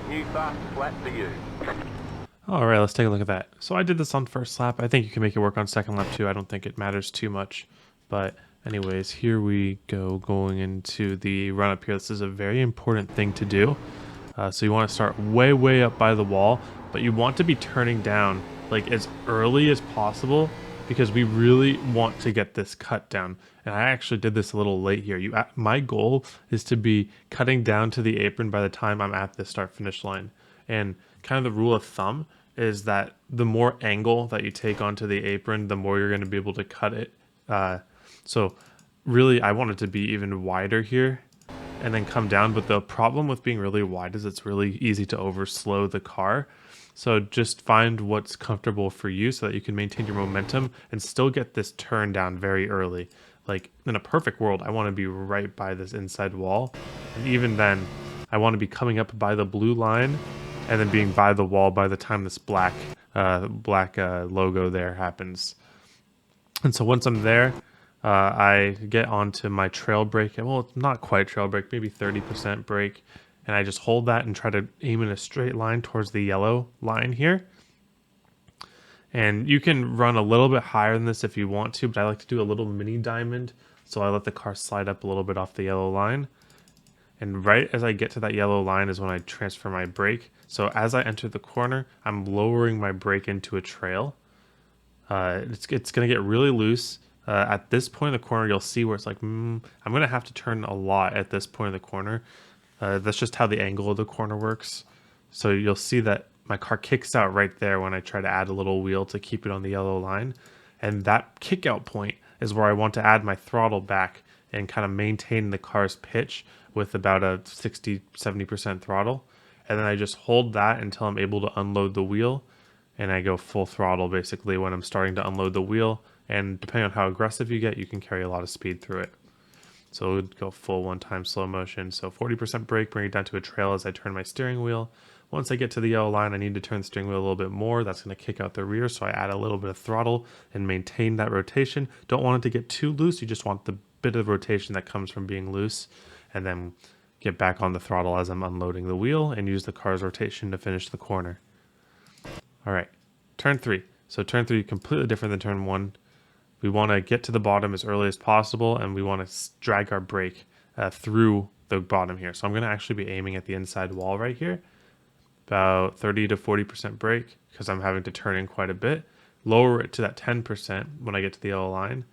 New fast flat for you. All right, let's take a look at that. So I did this on first lap. I think you can make it work on second lap too. I don't think it matters too much. But anyways, here we go going into the run up here. This is a very important thing to do. So you want to start way, way up by the wall, but you want to be turning down like as early as possible because we really want to get this cut down. And I actually did this a little late here. My goal is to be cutting down to the apron by the time I'm at the start finish line. And kind of the rule of thumb is that the more angle that you take onto the apron, the more you're going to be able to cut it. So really, I want it to be even wider here and then come down. But the problem with being really wide is it's really easy to overslow the car. So just find what's comfortable for you so that you can maintain your momentum and still get this turn down very early. Like in a perfect world, I want to be right by this inside wall. And even then, I want to be coming up by the blue line and then being by the wall by the time this black logo there happens. And so once I'm there, I get onto my trail brake. Well, it's not quite trail brake, maybe 30% brake. And I just hold that and try to aim in a straight line towards the yellow line here. And you can run a little bit higher than this if you want to, but I like to do a little mini diamond. So I let the car slide up a little bit off the yellow line. And right as I get to that yellow line is when I transfer my brake. So as I enter the corner, I'm lowering my brake into a trail. It's going to get really loose. At this point in the corner, you'll see where it's like, I'm going to have to turn a lot at this point in the corner. That's just how the angle of the corner works. So you'll see that my car kicks out right there when I try to add a little wheel to keep it on the yellow line. And that kick out point is where I want to add my throttle back and kind of maintain the car's pitch with about a 60-70% throttle. And then I just hold that until I'm able to unload the wheel. And I go full throttle basically when I'm starting to unload the wheel. And depending on how aggressive you get, you can carry a lot of speed through it. So it would go full one-time slow motion. So 40% brake, bring it down to a trail as I turn my steering wheel. Once I get to the yellow line, I need to turn the steering wheel a little bit more. That's going to kick out the rear, so I add a little bit of throttle and maintain that rotation. Don't want it to get too loose. You just want the bit of rotation that comes from being loose. And then get back on the throttle as I'm unloading the wheel and use the car's rotation to finish the corner. All right, turn 3. So turn 3 completely different than turn 1. We want to get to the bottom as early as possible, and we want to drag our brake through the bottom here. So I'm going to actually be aiming at the inside wall right here, about 30 to 40% brake, because I'm having to turn in quite a bit. Lower it to that 10% when I get to the yellow line.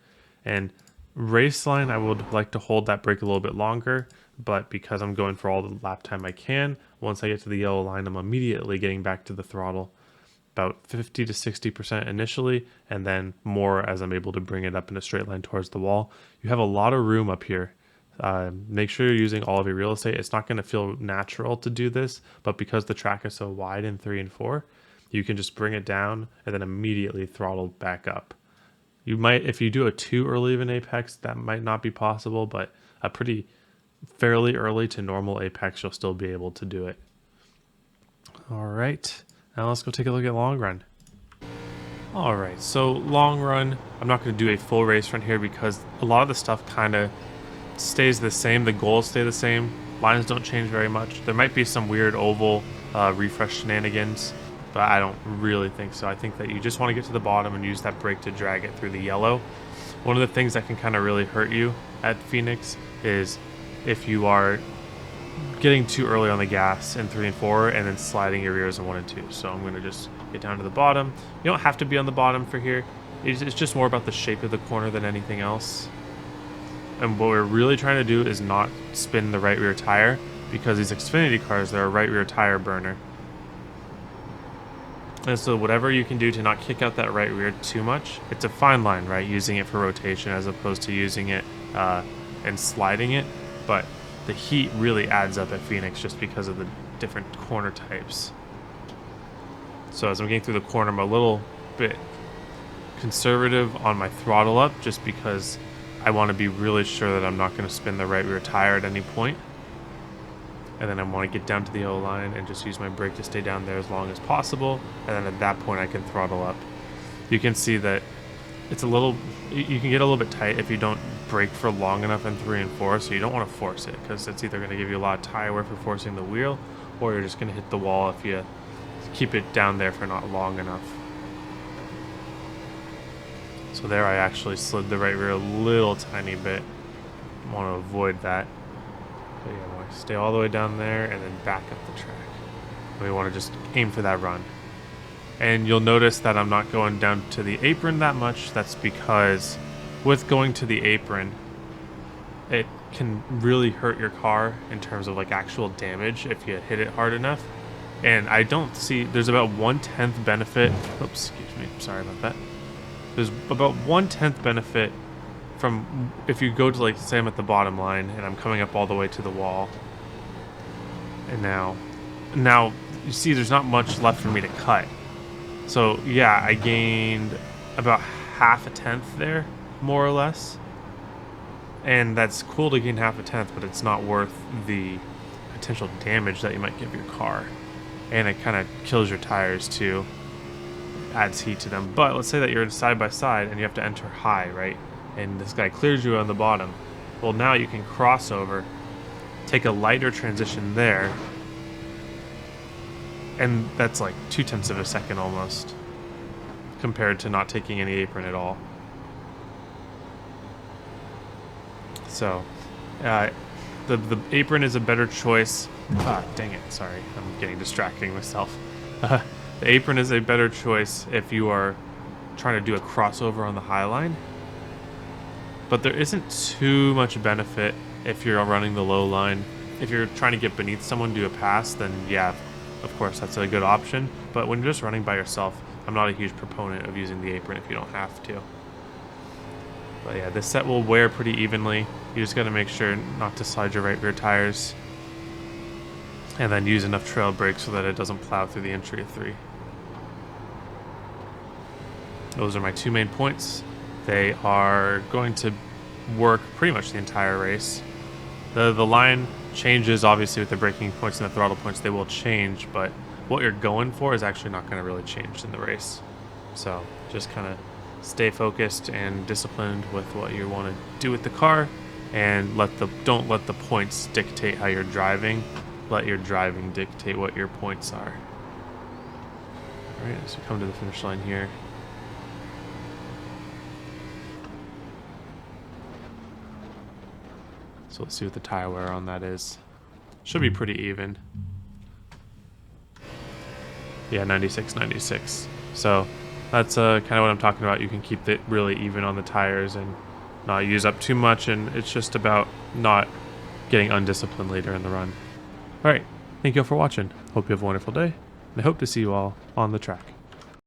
And race line, I would like to hold that brake a little bit longer, but because I'm going for all the lap time I can, once I get to the yellow line, I'm immediately getting back to the throttle. About 50 to 60% initially, and then more as I'm able to bring it up in a straight line towards the wall. You have a lot of room up here. Make sure you're using all of your real estate. It's not going to feel natural to do this, but because the track is so wide in 3 and 4, you can just bring it down and then immediately throttle back up. You might, if you do it too early of an apex, that might not be possible, but a pretty fairly early to normal apex, you'll still be able to do it. All right. Now let's go take a look at long run. All right, so long run, I'm not going to do a full race run here because a lot of the stuff kind of stays the same. The goals stay the same. Lines don't change very much. There might be some weird oval refresh shenanigans, but I don't really think so. I think that you just want to get to the bottom and use that brake to drag it through the yellow. One of the things that can kind of really hurt you at Phoenix is if you are getting too early on the gas in 3 and 4 and then sliding your rears in 1 and 2. So I'm going to just get down to the bottom. You don't have to be on the bottom for here. It's just more about the shape of the corner than anything else. And what we're really trying to do is not spin the right rear tire because these Xfinity cars, they're a right rear tire burner. And so whatever you can do to not kick out that right rear too much, it's a fine line, right? Using it for rotation as opposed to using it and sliding it. But the heat really adds up at Phoenix just because of the different corner types. So as I'm getting through the corner, I'm a little bit conservative on my throttle up just because I want to be really sure that I'm not going to spin the right rear tire at any point. And then I want to get down to the yellow line and just use my brake to stay down there as long as possible. And then at that point I can throttle up. You can see that it's a little, you can get a little bit tight if you don't brake for long enough in 3 and 4, so you don't want to force it because it's either going to give you a lot of tire wear for forcing the wheel, or you're just going to hit the wall if you keep it down there for not long enough. So there I actually slid the right rear a little tiny bit. I want to avoid that. But yeah, we stay all the way down there and then back up the track. And we want to just aim for that run. And you'll notice that I'm not going down to the apron that much. That's because with going to the apron, it can really hurt your car in terms of like actual damage if you hit it hard enough. And I don't see, there's about 1/10 benefit. Oops, excuse me, sorry about that. There's about 1/10 benefit from if you go to, like, say I'm at the bottom line and I'm coming up all the way to the wall. And now you see there's not much left for me to cut. So yeah, I gained about 1/2 there, more or less. And that's cool to gain 1/2, but it's not worth the potential damage that you might give your car. And it kind of kills your tires too, adds heat to them. But let's say that you're side by side and you have to enter high, right? And this guy clears you on the bottom. Well, now you can cross over, take a lighter transition there, and that's like 0.2 of a second almost, compared to not taking any apron at all. So, the apron is a better choice. Ah, dang it, sorry, I'm getting distracting myself. The apron is a better choice if you are trying to do a crossover on the high line. But there isn't too much benefit if you're running the low line. If you're trying to get beneath someone, do a pass, then yeah, of course that's a good option. But when you're just running by yourself, I'm not a huge proponent of using the apron if you don't have to. But yeah, this set will wear pretty evenly. You just got to make sure not to slide your right rear tires. And then use enough trail brakes so that it doesn't plow through the entry of 3. Those are my 2 main points. They are going to work pretty much the entire race. The line changes, obviously, with the braking points and the throttle points. They will change, but what you're going for is actually not going to really change in the race. So just kind of stay focused and disciplined with what you want to do with the car, and don't let the points dictate how you're driving. Let your driving dictate what your points are. All right, so we come to the finish line here. So let's see what the tire wear on that is. Should be pretty even. Yeah, 96, 96. So that's kind of what I'm talking about. You can keep it really even on the tires and not use up too much, and it's just about not getting undisciplined later in the run. All right, thank you all for watching. Hope you have a wonderful day, and I hope to see you all on the track.